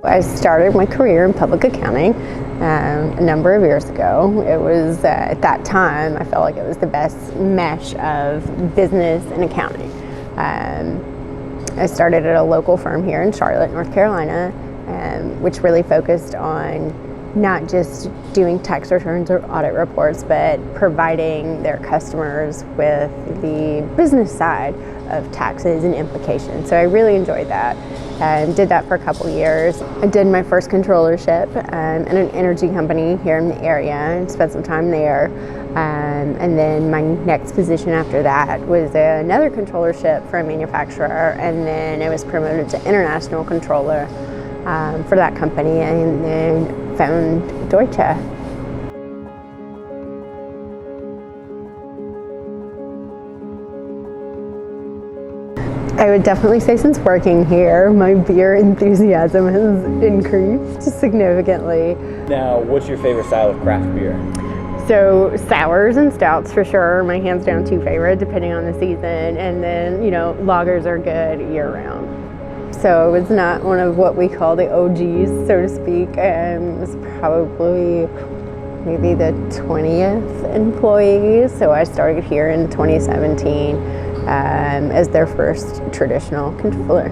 I started my career in public accounting a number of years ago. It was, at that time, I felt like it was the best mesh of business and accounting. I started at a local firm here in Charlotte, North Carolina, which really focused on not just doing tax returns or audit reports, but providing their customers with the business side of taxes and implications. So I really enjoyed that. Did that for a couple years. I did my first controllership at an energy company here in the area and spent some time there. And then my next position after that was another controllership for a manufacturer, and then I was promoted to international controller for that company, and then found Deutsche. I would definitely say since working here, my beer enthusiasm has increased significantly. Now, what's your favorite style of craft beer? So sours and stouts for sure, my hands down two favorite depending on the season, and then, you know, lagers are good year round. So it was not one of what we call the OGs, so to speak. It was probably maybe the 20th employee, so I started here in 2017 as their first traditional controller.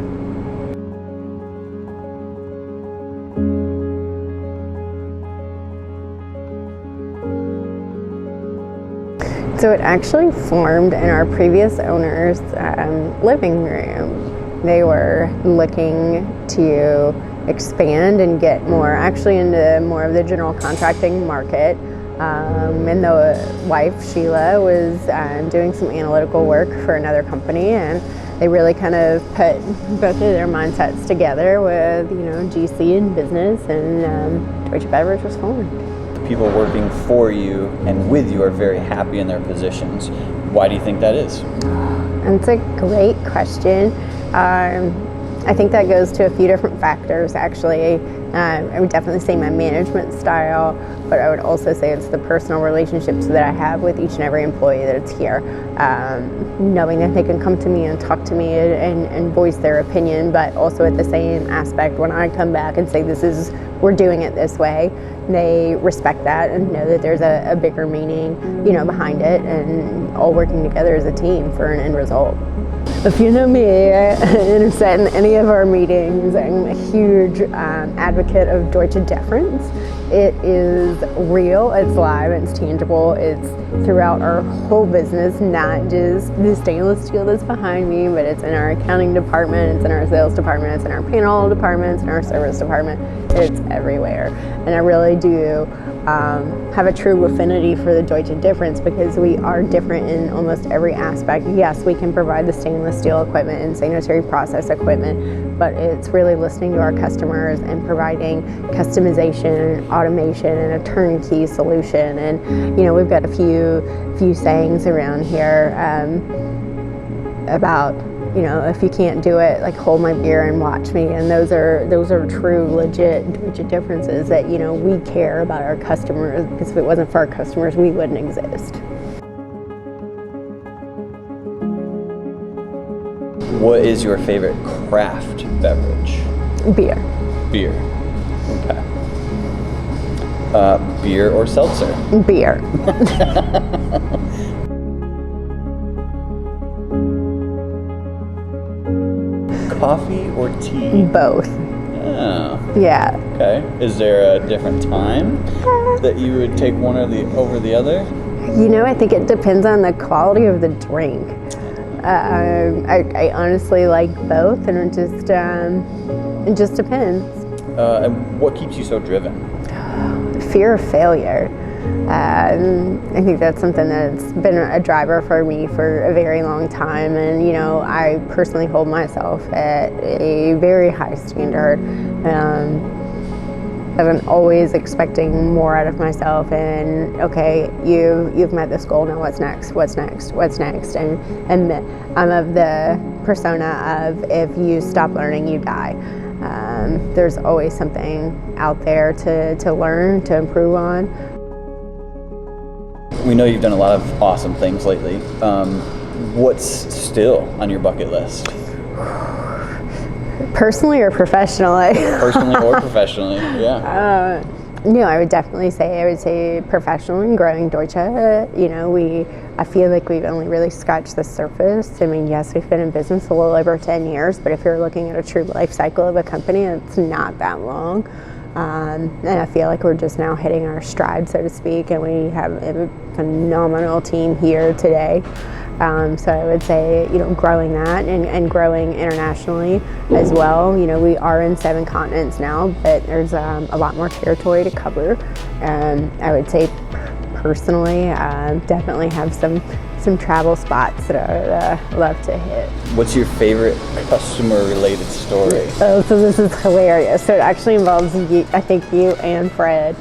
So it actually formed in our previous owner's living room. They were looking to expand and get more, actually into more of the general contracting market. And the wife, Sheila, was doing some analytical work for another company, and they really kind of put both of their mindsets together with, you know, GC and business, and Deutsche Beverage was formed. People working for you and with you are very happy in their positions. Why do you think that is? That's a great question. I think that goes to a few different factors, actually. I would definitely say my management style, but I would also say it's the personal relationships that I have with each and every employee that's here. Knowing that they can come to me and talk to me and voice their opinion, but also at the same aspect, when I come back and say we're doing it this way, they respect that and know that there's a bigger meaning, you know, behind it, and all working together as a team for an end result. If you know me and sat in any of our meetings, I'm a huge advocate of Deutsche deference. It is real, it's live, it's tangible, it's throughout our whole business, not just the stainless steel that's behind me, but it's in our accounting department, it's in our sales department, it's in our payroll department, it's in our service department, it's everywhere. And I really do have a true affinity for the Deutsche difference, because we are different in almost every aspect. Yes, we can provide the stainless steel equipment and sanitary process equipment, but it's really listening to our customers and providing customization, automation, and a turnkey solution. And, you know, we've got a few sayings around here about, you know, if you can't do it, like, hold my beer and watch me. And those are true, legit Deutsche differences that, you know, we care about our customers, because if it wasn't for our customers, we wouldn't exist. What is your favorite craft beverage? Beer. Beer. Okay. Beer or seltzer? Beer. Coffee or tea? Both. Oh. Yeah. Okay. Is there a different time that you would take one over the other? You know, I think it depends on the quality of the drink. I honestly like both, and it just depends. And what keeps you so driven? Fear of failure. I think that's something that's been a driver for me for a very long time, and, you know, I personally hold myself at a very high standard. I'm always expecting more out of myself, and okay, you've met this goal, now what's next, and I'm of the persona of, if you stop learning, you die. There's always something out there to learn, to improve on. We know you've done a lot of awesome things lately. What's still on your bucket list? Personally or professionally? Personally or professionally, yeah. No, I would definitely say professionally and growing Deutsche. I feel like we've only really scratched the surface. I mean, yes, we've been in business a little over 10 years, but if you're looking at a true life cycle of a company, it's not that long. And I feel like we're just now hitting our stride, so to speak, and we have a phenomenal team here today. So I would say, growing that and growing internationally as well. We are in 7 continents now, but there's a lot more territory to cover. I would say personally, definitely have some travel spots that I love to hit. What's your favorite customer-related story? Oh, so this is hilarious. So it actually involves I think you and Fred.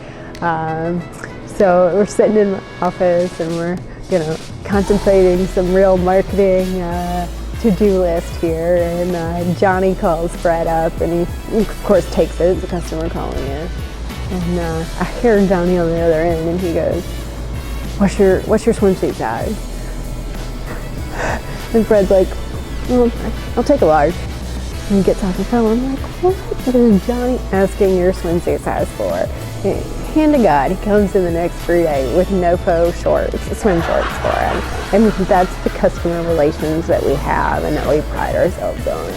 So we're sitting in the office and we're contemplating some real marketing to-do list here, and Johnny calls Fred up, and he of course takes it. It's a customer calling in, and I hear Johnny on the other end, and he goes, "What's your swimsuit size?" And Fred's like, "Well, I'll take a large." And he gets off the phone. I'm like, "What is Johnny asking your swimsuit size for?" Hand to God, he comes in the next 3 days with no faux swim shorts for him. And that's the customer relations that we have and that we pride ourselves on.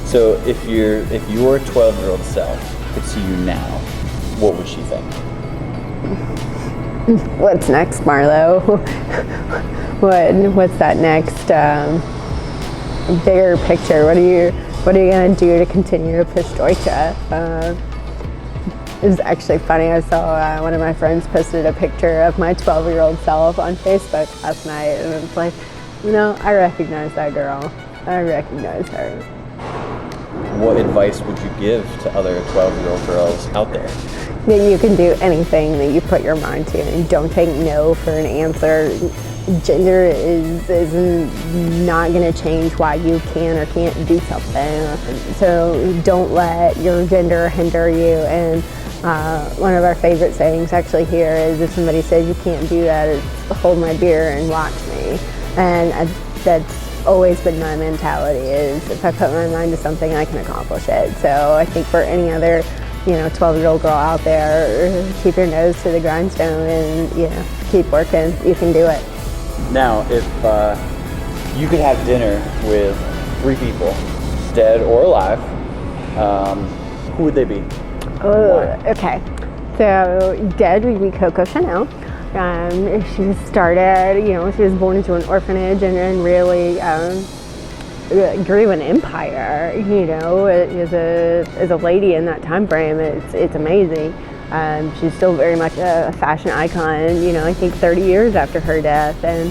So if your 12-year-old self could see you now, what would she think? What's next, Marlowe? What's that next bigger picture? What are you gonna do to continue to push Deutsche? It was actually funny. I saw one of my friends posted a picture of my 12-year-old self on Facebook last night, and it's like, I recognize that girl. I recognize her. What advice would you give to other 12-year-old girls out there? That you can do anything that you put your mind to, and don't take no for an answer. Gender is not going to change why you can or can't do something. So don't let your gender hinder you. And one of our favorite sayings actually here is, if somebody says you can't do that, it's hold my beer and watch me. And that's always been my mentality, is if I put my mind to something, I can accomplish it. So I think for any other 12-year-old girl out there, keep your nose to the grindstone and keep working. You can do it. Now, if you could have dinner with 3 people, dead or alive, who would they be? Oh, okay. So dead would be Coco Chanel. She started, she was born into an orphanage and really grew an empire. As a lady in that time frame, it's amazing. She's still very much a fashion icon, I think 30 years after her death, and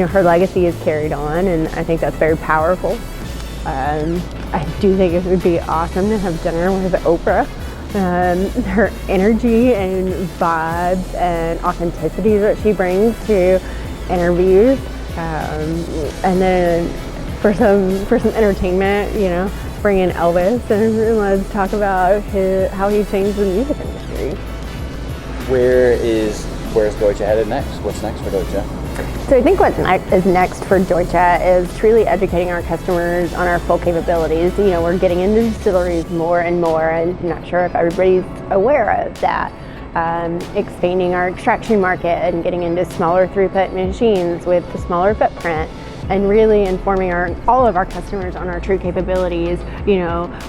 her legacy is carried on, and I think that's very powerful. I do think it would be awesome to have dinner with Oprah. Her energy and vibes and authenticity that she brings to interviews, and then for some entertainment, bring in Elvis and let's talk about how he changed the music industry. Where's Deutsche headed next? What's next for Deutsche? So I think what is next for Deutsche is truly educating our customers on our full capabilities. We're getting into distilleries more and more, and I'm not sure if everybody's aware of that. Expanding our extraction market and getting into smaller throughput machines with the smaller footprint, and really informing all of our customers on our true capabilities.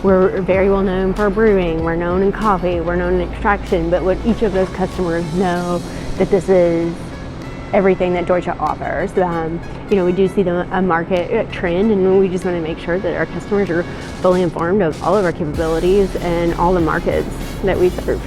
We're very well known for brewing, we're known in coffee, we're known in extraction, but what each of those customers know that this is everything that Deutsche offers. We do see a market trend, and we just want to make sure that our customers are fully informed of all of our capabilities and all the markets that we serve.